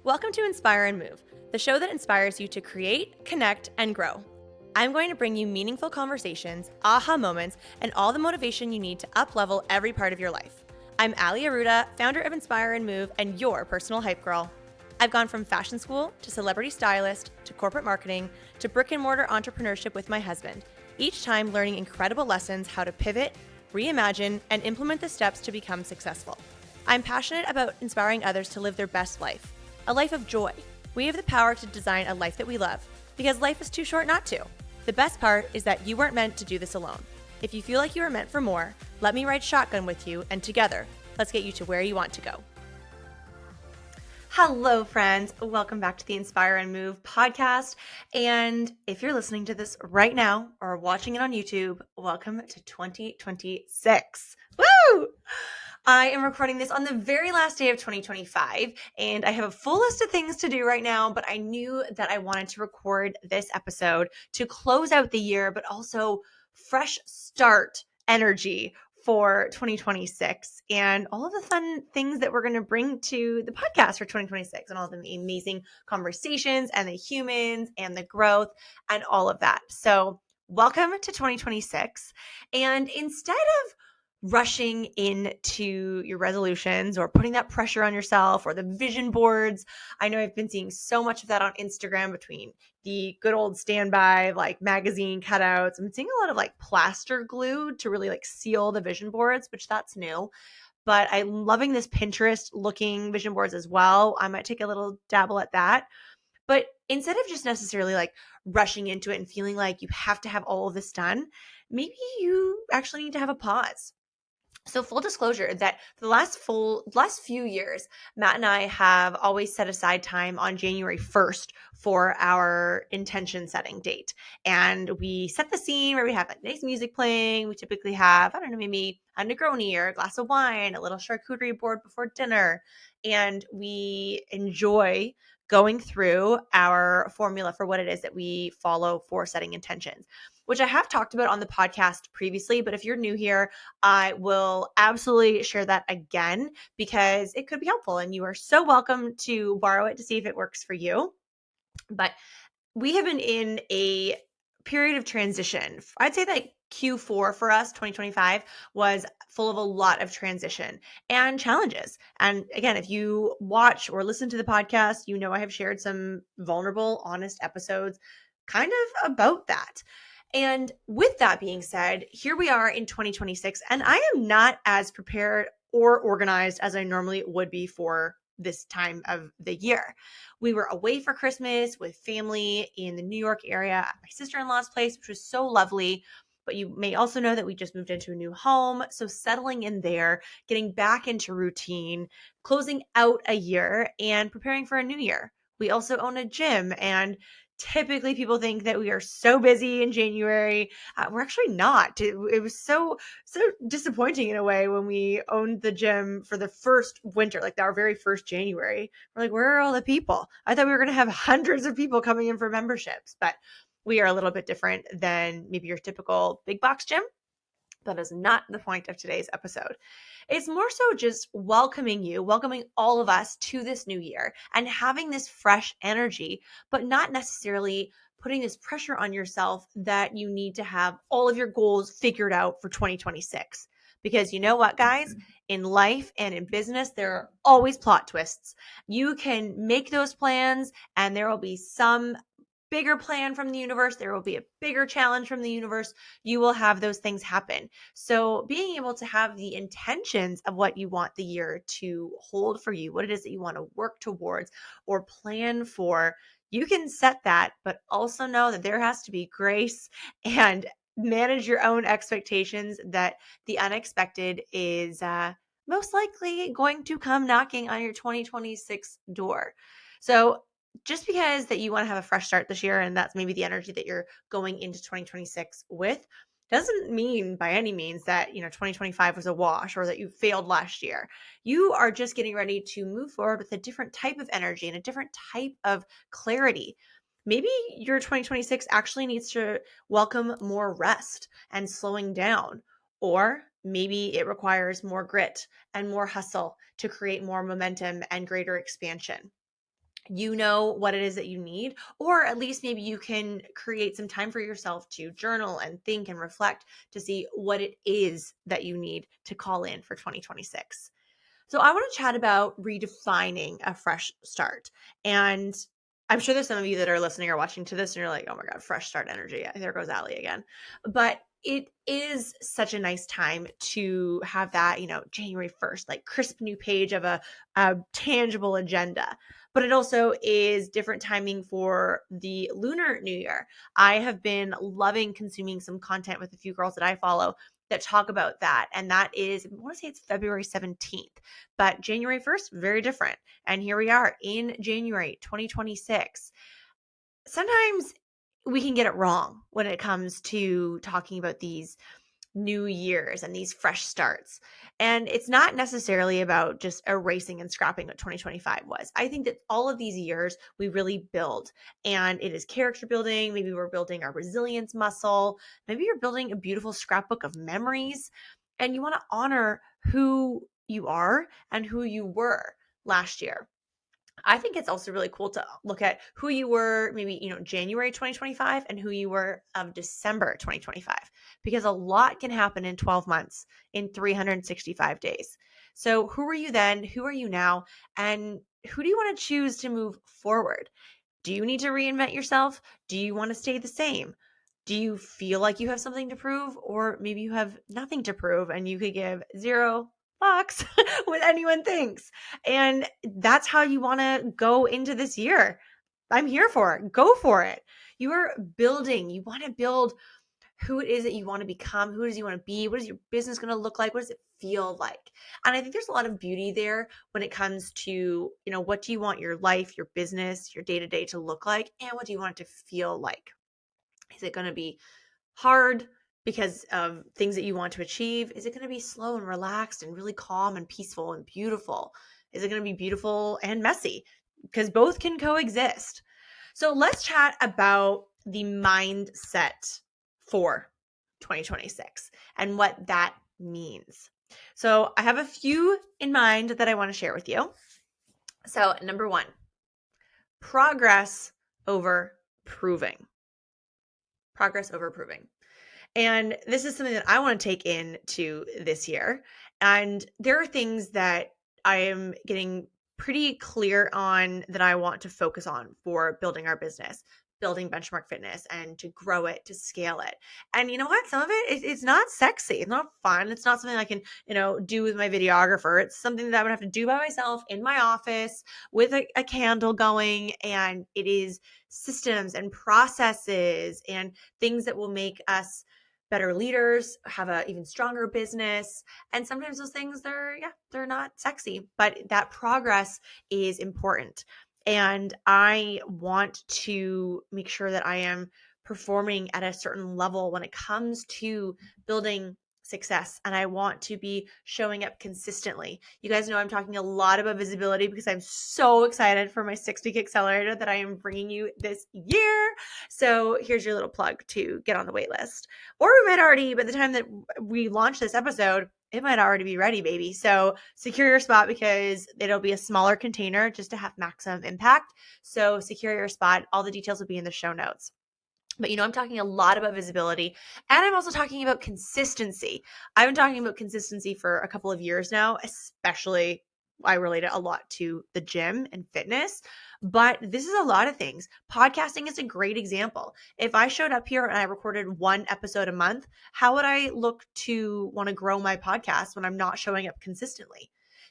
Welcome to Inspire and Move, the show that inspires you to create, connect, and grow. I'm going to bring you meaningful conversations, aha moments, and all the motivation you need to up-level every part of your life. I'm Ali Aruda, founder of Inspire and Move, and your personal hype girl. I've gone from fashion school to celebrity stylist to corporate marketing to brick-and-mortar entrepreneurship with my husband, each time learning incredible lessons how to pivot, reimagine, and implement the steps to become successful. I'm passionate about inspiring others to live their best life, a life of joy. We have the power to design a life that we love, because life is too short not to. The best part is that you weren't meant to do this alone. If you feel like you are meant for more, let me ride shotgun with you, and together, let's get you to where you want to go. Hello, friends. Welcome back to the Inspire and Move podcast. And if you're listening to this right now or watching it on YouTube, welcome to 2026. Woo! I am recording this on the very last day of 2025, and I have a full list of things to do right now, but I knew that I wanted to record this episode to close out the year, but also fresh start energy for 2026 and all of the fun things that we're going to bring to the podcast for 2026 and all the amazing conversations and the humans and the growth and all of that. So welcome to 2026. And instead of rushing into your resolutions or putting that pressure on yourself or the vision boards, I know I've been seeing so much of that on Instagram between the good old standby like magazine cutouts. I'm seeing a lot of like plaster glue to really like seal the vision boards, which that's new. But I'm loving this Pinterest looking vision boards as well. I might take a little dabble at that. But instead of just necessarily like rushing into it and feeling like you have to have all of this done, maybe you actually need to have a pause. So full disclosure that for the last few years, Matt and I have always set aside time on January 1st for our intention setting date. And we set the scene where we have like nice music playing. We typically have, I don't know, maybe a Negroni or a glass of wine, a little charcuterie board before dinner. And we enjoy going through our formula for what it is that we follow for setting intentions, which I have talked about on the podcast previously. But if you're new here, I will absolutely share that again because it could be helpful and you are so welcome to borrow it to see if it works for you. But we have been in a period of transition. I'd say that Q4 for us, 2025, was full of a lot of transition and challenges. And again, if you watch or listen to the podcast, you know I have shared some vulnerable, honest episodes kind of about that. And with that being said, here we are in 2026, and I am not as prepared or organized as I normally would be for this time of the year. We were away for Christmas with family in the New York area at my sister-in-law's place, which was so lovely. But you may also know that we just moved into a new home. So settling in there, getting back into routine, closing out a year and preparing for a new year. We also own a gym, and typically people think that we are so busy in January. We're actually not. It was so disappointing in a way when we owned the gym for the first winter, like our very first January. We're like, where are all the people? I thought we were going to have hundreds of people coming in for memberships, but we are a little bit different than maybe your typical big box gym. That is not the point of today's episode. It's more so just welcoming all of us to this new year and having this fresh energy, but not necessarily putting this pressure on yourself that you need to have all of your goals figured out for 2026. Because you know what, guys, in life and in business, there are always plot twists. You can make those plans and there will be some bigger plan from the universe. There will be a bigger challenge from the universe. You will have those things happen. So being able to have the intentions of what you want the year to hold for you, what it is that you want to work towards or plan for, you can set that, but also know that there has to be grace and manage your own expectations that the unexpected is most likely going to come knocking on your 2026 door. So just because that you want to have a fresh start this year and that's maybe the energy that you're going into 2026 with doesn't mean by any means that 2025 was a wash or that you failed last year. You are just getting ready to move forward with a different type of energy and a different type of clarity. Maybe your 2026 actually needs to welcome more rest and slowing down, or maybe it requires more grit and more hustle to create more momentum and greater expansion. You know what it is that you need, or at least maybe you can create some time for yourself to journal and think and reflect to see what it is that you need to call in for 2026. So I want to chat about redefining a fresh start. And I'm sure there's some of you that are listening or watching to this and you're like, oh my God, fresh start energy. There goes Allie again. But it is such a nice time to have that, January 1st, like crisp new page of a tangible agenda. But it also is different timing for the Lunar New Year. I have been loving consuming some content with a few girls that I follow that talk about that. And that is, I want to say it's February 17th, but January 1st, very different. And here we are in January 2026. Sometimes we can get it wrong when it comes to talking about these new years and these fresh starts. And it's not necessarily about just erasing and scrapping what 2025 was. I think that all of these years we really build, and it is character building. Maybe we're building our resilience muscle. Maybe you're building a beautiful scrapbook of memories, and you want to honor who you are and who you were last year. I think it's also really cool to look at who you were maybe, January 2025 and who you were of December 2025, because a lot can happen in 12 months, in 365 days. So who were you then? Who are you now? And who do you want to choose to move forward? Do you need to reinvent yourself? Do you want to stay the same? Do you feel like you have something to prove, or maybe you have nothing to prove and you could give zero fucks what anyone thinks? And that's how you want to go into this year. I'm here for it. Go for it. You are building. You want to build who it is that you want to become, who it is you want to be, what is your business going to look like, what does it feel like? And I think there's a lot of beauty there when it comes to, what do you want your life, your business, your day-to-day to look like, and what do you want it to feel like? Is it going to be hard because of things that you want to achieve? Is it going to be slow and relaxed and really calm and peaceful and beautiful? Is it going to be beautiful and messy? Because both can coexist. So let's chat about the mindset for 2026 and what that means. So I have a few in mind that I want to share with you. So number one, progress over proving. Progress over proving. And this is something that I want to take into this year. And there are things that I am getting pretty clear on that I want to focus on for building our business, building Benchmark Fitness, and to grow it, to scale it. And you know what? Some of it's not sexy. It's not fun. It's not something I can, do with my videographer. It's something that I would have to do by myself in my office with a candle going. And it is systems and processes and things that will make us better leaders, have a even stronger business. And sometimes those things they're not sexy, but that progress is important. And I want to make sure that I am performing at a certain level when it comes to building success. And I want to be showing up consistently. You guys know I'm talking a lot about visibility because I'm so excited for my 6-week accelerator that I am bringing you this year. So here's your little plug to get on the wait list. Or we might already, by the time that we launch this episode, it might already be ready, baby. So secure your spot because it'll be a smaller container just to have maximum impact. So secure your spot. All the details will be in the show notes. But I'm talking a lot about visibility, and I'm also talking about consistency. I've been talking about consistency for a couple of years now, especially I relate it a lot to the gym and fitness, but this is a lot of things. Podcasting is a great example. If I showed up here and I recorded one episode a month, how would I look to want to grow my podcast when I'm not showing up consistently?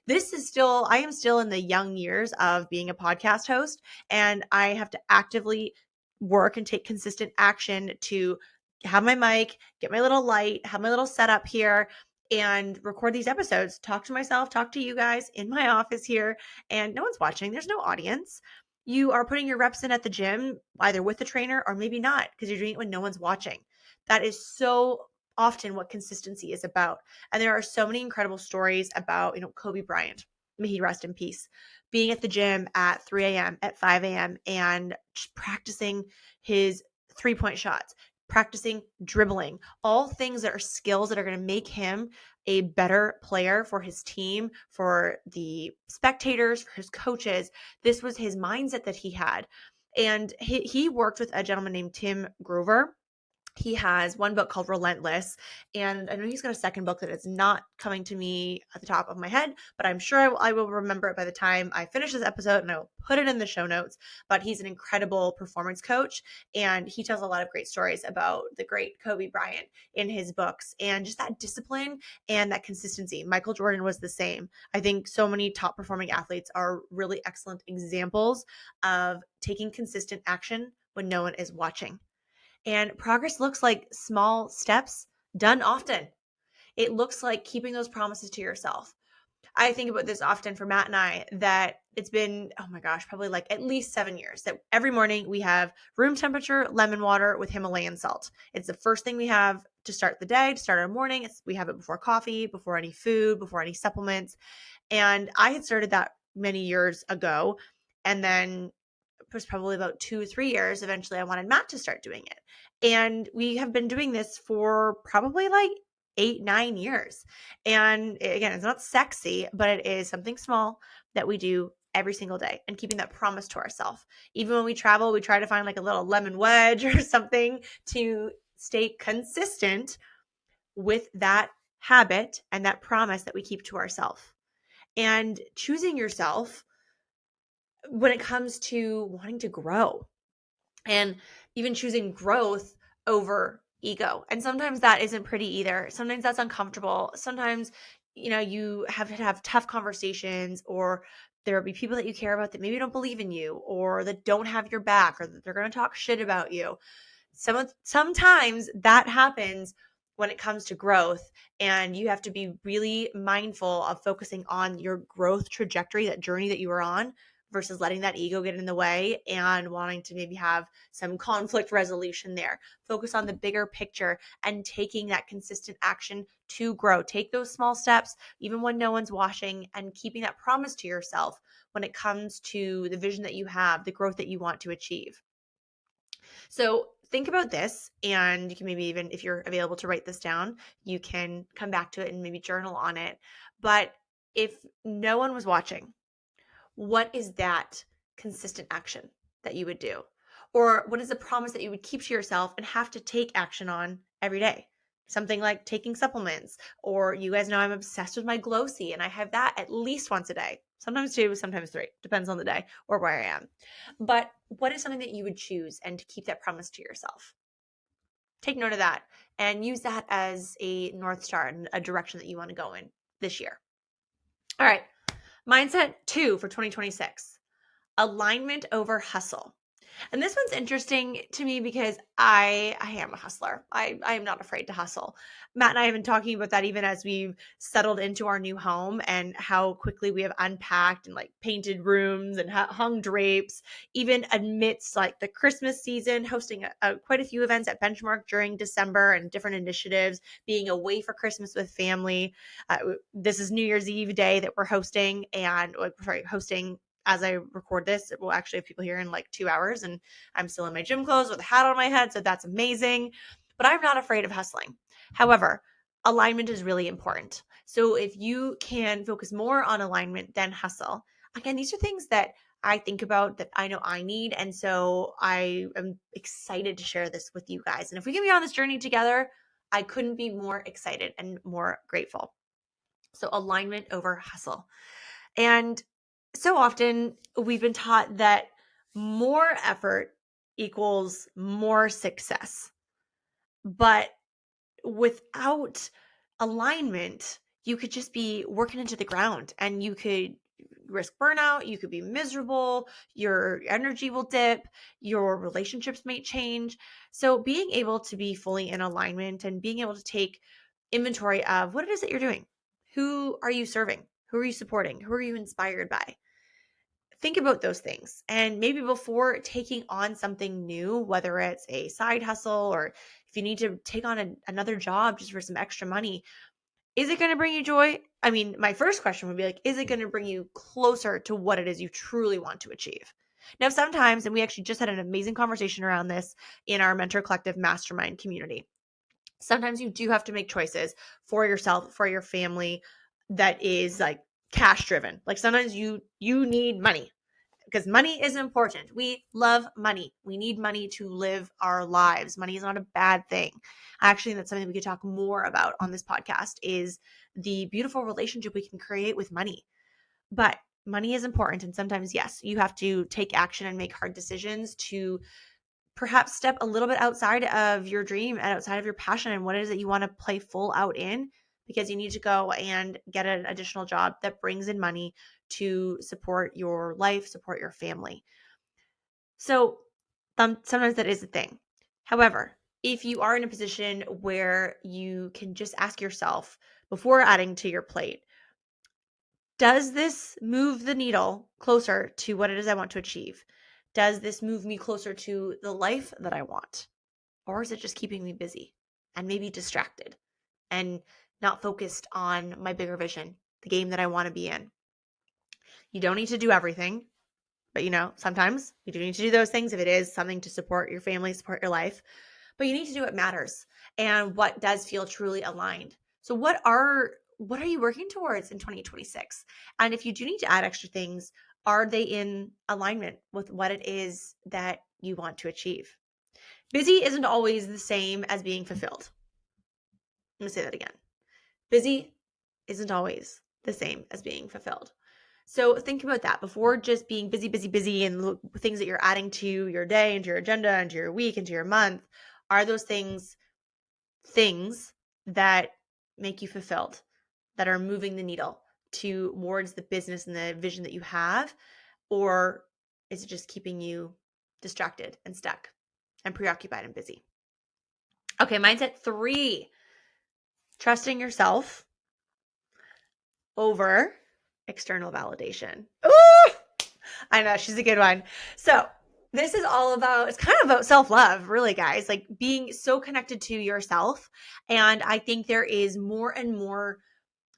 I am still in the young years of being a podcast host, and I have to actively work and take consistent action to have my mic, get my little light, have my little setup here, and record these episodes, talk to myself, talk to you guys in my office here, and no one's watching. There's no audience. You are putting your reps in at the gym, either with the trainer or maybe not, because you're doing it when no one's watching. That is so often what consistency is about. And there are so many incredible stories about, Kobe Bryant, may he rest in peace, being at the gym at 3 a.m., at 5 a.m., and just practicing his 3-point shots, practicing dribbling, all things that are skills that are going to make him a better player for his team, for the spectators, for his coaches. This was his mindset that he had. And he worked with a gentleman named Tim Grover. He has one book called Relentless, and I know he's got a second book that is not coming to me at the top of my head, but I'm sure I will remember it by the time I finish this episode, and I will put it in the show notes. But he's an incredible performance coach, and he tells a lot of great stories about the great Kobe Bryant in his books, and just that discipline and that consistency. Michael Jordan was the same. I think so many top performing athletes are really excellent examples of taking consistent action when no one is watching. And progress looks like small steps done often. It looks like keeping those promises to yourself. I think about this often for Matt and I, that it's been, oh my gosh, probably like at least 7 years that every morning we have room temperature lemon water with Himalayan salt. It's the first thing we have to start the day, to start our morning. We have it before coffee, before any food, before any supplements. And I had started that many years ago. And then it was probably about 2 or 3 years. Eventually, I wanted Matt to start doing it. And we have been doing this for probably like 8, 9 years. And again, it's not sexy, but it is something small that we do every single day, and keeping that promise to ourselves. Even when we travel, we try to find like a little lemon wedge or something to stay consistent with that habit and that promise that we keep to ourselves. And choosing yourself when it comes to wanting to grow, and even choosing growth over ego. And sometimes that isn't pretty either. Sometimes that's uncomfortable. Sometimes, you have to have tough conversations, or there will be people that you care about that maybe don't believe in you, or that don't have your back, or that they're going to talk shit about you. Sometimes that happens when it comes to growth, and you have to be really mindful of focusing on your growth trajectory, that journey that you are on, versus letting that ego get in the way and wanting to maybe have some conflict resolution there. Focus on the bigger picture and taking that consistent action to grow. Take those small steps, even when no one's watching, and keeping that promise to yourself when it comes to the vision that you have, the growth that you want to achieve. So think about this, and you can maybe, even if you're available to write this down, you can come back to it and maybe journal on it. But if no one was watching, what is that consistent action that you would do? Or what is a promise that you would keep to yourself and have to take action on every day? Something like taking supplements, or you guys know I'm obsessed with my Glow-C, and I have that at least once a day, sometimes 2, sometimes 3, depends on the day or where I am. But what is something that you would choose and to keep that promise to yourself? Take note of that and use that as a North Star and a direction that you want to go in this year. All right. Mindset 2 for 2026, alignment over hustle. And this one's interesting to me because I am a hustler. I am not afraid to hustle. Matt and I have been talking about that even as we've settled into our new home, and how quickly we have unpacked and like painted rooms and hung drapes, even amidst like the Christmas season, hosting quite a few events at Benchmark during December and different initiatives, being away for Christmas with family. This is New Year's Eve day that we're hosting, and hosting as I record this. We'll actually have people here in like 2 hours, and I'm still in my gym clothes with a hat on my head. So that's amazing. But I'm not afraid of hustling. However, alignment is really important. So if you can focus more on alignment than hustle, again, these are things that I think about, that I know I need. And so I am excited to share this with you guys. And if we can be on this journey together, I couldn't be more excited and more grateful. So alignment over hustle. And so often we've been taught that more effort equals more success. But without alignment, you could just be working into the ground, and you could risk burnout. You could be miserable. Your energy will dip. Your relationships may change. So being able to be fully in alignment and being able to take inventory of what it is that you're doing. Who are you serving? Who are you supporting? Who are you inspired by? Think about those things. And maybe before taking on something new, whether it's a side hustle, or if you need to take on another job just for some extra money, is it going to bring you joy? I mean, my first question would be like, is it going to bring you closer to what it is you truly want to achieve? Now, sometimes, and we actually just had an amazing conversation around this in our Mentor Collective Mastermind community, sometimes you do have to make choices for yourself, for your family, that is like cash driven. Like sometimes you need money because money is important. We love money. We need money to live our lives. Money is not a bad thing. Actually, that's something we could talk more about on this podcast, is the beautiful relationship we can create with money. But money is important. And sometimes, yes, you have to take action and make hard decisions to perhaps step a little bit outside of your dream and outside of your passion and what it is that you want to play full out in, because you need to go and get an additional job that brings in money to support your life, support your family. So sometimes that is a thing. However, if you are in a position where you can just ask yourself before adding to your plate, does this move the needle closer to what it is I want to achieve? Does this move me closer to the life that I want? Or is it just keeping me busy and maybe distracted and not focused on my bigger vision, the game that I want to be in? You don't need to do everything, but sometimes you do need to do those things if it is something to support your family, support your life. But you need to do what matters and what does feel truly aligned. So what are you working towards in 2026? And if you do need to add extra things, are they in alignment with what it is that you want to achieve? Busy isn't always the same as being fulfilled. I'm going to say that again. Busy isn't always the same as being fulfilled. So think about that before just being busy, busy, busy, and things that you're adding to your day, into your agenda, into your week, into your month. Are those things that make you fulfilled, that are moving the needle towards the business and the vision that you have? Or is it just keeping you distracted and stuck and preoccupied and busy? Okay, mindset 3, trusting yourself over external validation. Ooh, I know, she's a good one. So this is all about, it's kind of about self-love, really, guys, like being so connected to yourself. And I think there is more and more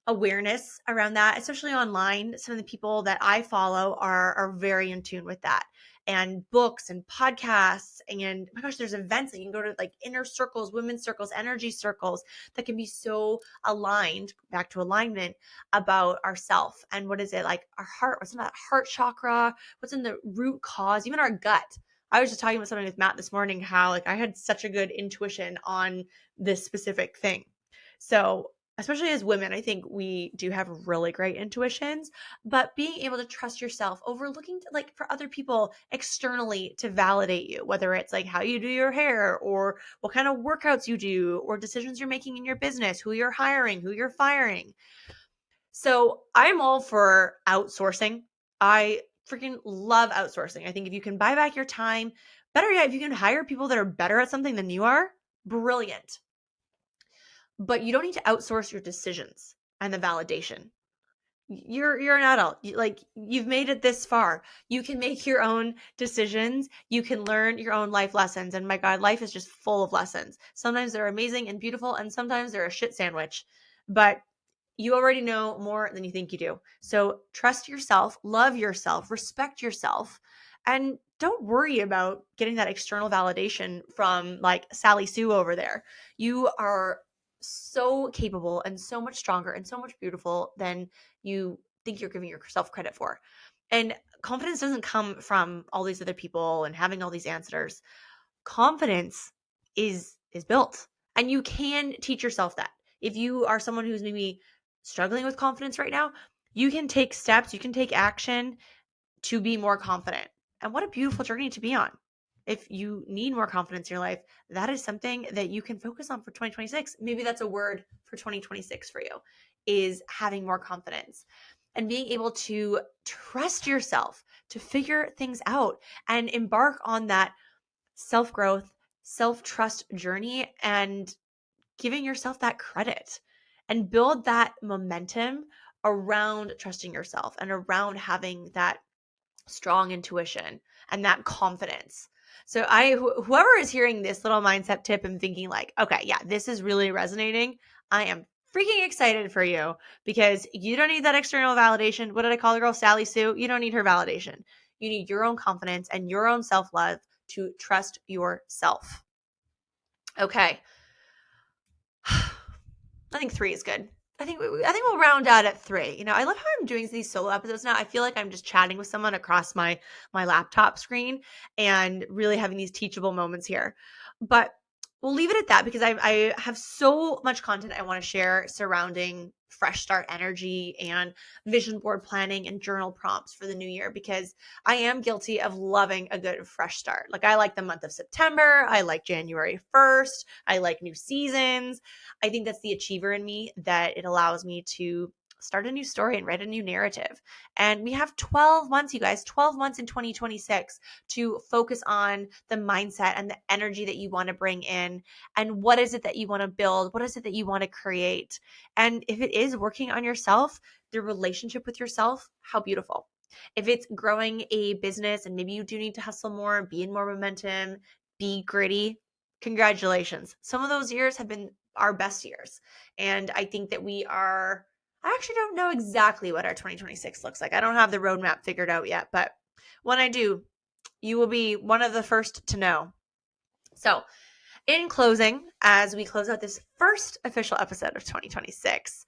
awareness around that, especially online. Some of the people that I follow are very in tune with that, and books and podcasts, and my gosh, there's events that you can go to, like inner circles, women's circles, energy circles, that can be so aligned, back to alignment, about ourself and what is it, like our heart, what's in that heart chakra, what's in the root cause, even our gut. I was just talking about something with Matt this morning, how like I had such a good intuition on this specific thing. So especially as women, I think we do have really great intuitions, but being able to trust yourself over looking to, like, for other people externally to validate you, whether it's like how you do your hair or what kind of workouts you do or decisions you're making in your business, who you're hiring, who you're firing. So I'm all for outsourcing. I freaking love outsourcing. I think if you can buy back your time, better yet, if you can hire people that are better at something than you are, brilliant. But you don't need to outsource your decisions and the validation. You're an adult. You've made it this far. You can make your own decisions. You can learn your own life lessons. And my God, life is just full of lessons. Sometimes they're amazing and beautiful, and sometimes they're a shit sandwich. But you already know more than you think you do. So trust yourself, love yourself, respect yourself, and don't worry about getting that external validation from like Sally Sue over there. You are so capable and so much stronger and so much beautiful than you think you're giving yourself credit for. And confidence doesn't come from all these other people and having all these answers. Confidence is built, and you can teach yourself that. If you are someone who's maybe struggling with confidence right now, you can take steps, you can take action to be more confident. And what a beautiful journey to be on. If you need more confidence in your life, that is something that you can focus on for 2026. Maybe that's a word for 2026 for you, is having more confidence and being able to trust yourself to figure things out and embark on that self-growth, self-trust journey, and giving yourself that credit and build that momentum around trusting yourself and around having that strong intuition and that confidence. So whoever is hearing this little mindset tip and thinking like, okay, yeah, this is really resonating, I am freaking excited for you, because you don't need that external validation. What did I call the girl? Sally Sue. You don't need her validation. You need your own confidence and your own self-love to trust yourself. Okay. I think 3 is good. I think we'll round out at 3. You know, I love how I'm doing these solo episodes now. I feel like I'm just chatting with someone across my laptop screen and really having these teachable moments here. But we'll leave it at that because I have so much content I want to share surrounding fresh start energy and vision board planning and journal prompts for the new year, because I am guilty of loving a good fresh start. Like, I like the month of September. I like January 1st. I like new seasons. I think that's the achiever in me, that it allows me to start a new story and write a new narrative. And we have 12 months, you guys, 12 months in 2026 to focus on the mindset and the energy that you want to bring in. And what is it that you want to build? What is it that you want to create? And if it is working on yourself, the relationship with yourself, how beautiful. If it's growing a business and maybe you do need to hustle more, be in more momentum, be gritty, congratulations. Some of those years have been our best years. And I think that I actually don't know exactly what our 2026 looks like. I don't have the roadmap figured out yet, but when I do, you will be one of the first to know. So, in closing, as we close out this first official episode of 2026,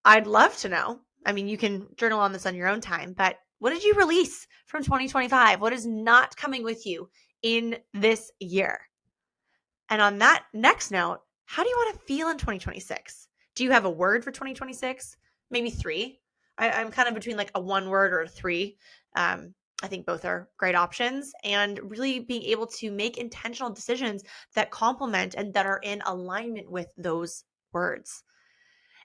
I'd love to know. I mean, you can journal on this on your own time, but what did you release from 2025? What is not coming with you in this year? And on that next note, how do you want to feel in 2026? Do you have a word for 2026? Maybe 3. I'm kind of between like a 1 word or a 3. I think both are great options, and really being able to make intentional decisions that complement and that are in alignment with those words.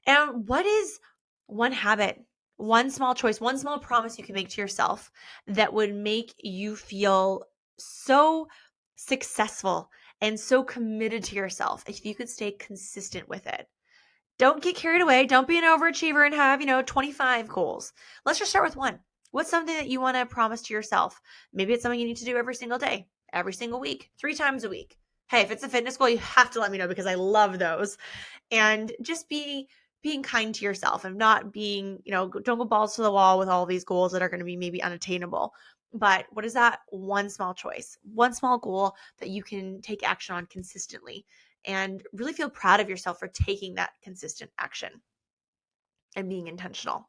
And what is one habit, one small choice, one small promise you can make to yourself that would make you feel so successful and so committed to yourself if you could stay consistent with it? Don't get carried away. Don't be an overachiever and have, 25 goals. Let's just start with 1. What's something that you want to promise to yourself? Maybe it's something you need to do every single day, every single week, 3 times a week. Hey, if it's a fitness goal, you have to let me know, because I love those. And just being kind to yourself and not being, don't go balls to the wall with all these goals that are going to be maybe unattainable. But what is that one small choice, one small goal that you can take action on consistently and really feel proud of yourself for taking that consistent action and being intentional?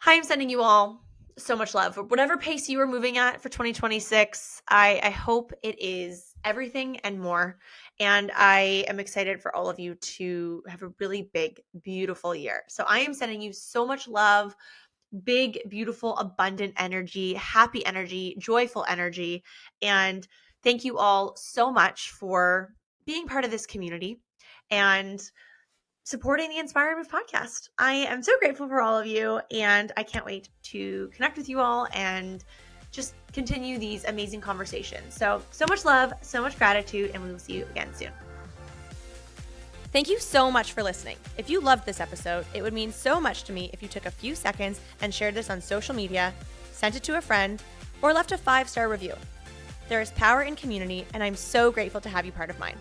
I am sending you all so much love. Whatever pace you are moving at for 2026, I hope it is everything and more. And I am excited for all of you to have a really big, beautiful year. So I am sending you so much love, big, beautiful, abundant energy, happy energy, joyful energy. And thank you all so much for being part of this community and supporting the Inspire and Move podcast. I am so grateful for all of you, and I can't wait to connect with you all and just continue these amazing conversations. So much love, so much gratitude, and we will see you again soon. Thank you so much for listening. If you loved this episode, it would mean so much to me if you took a few seconds and shared this on social media, sent it to a friend, or left a 5-star review. There is power in community, and I'm so grateful to have you part of mine.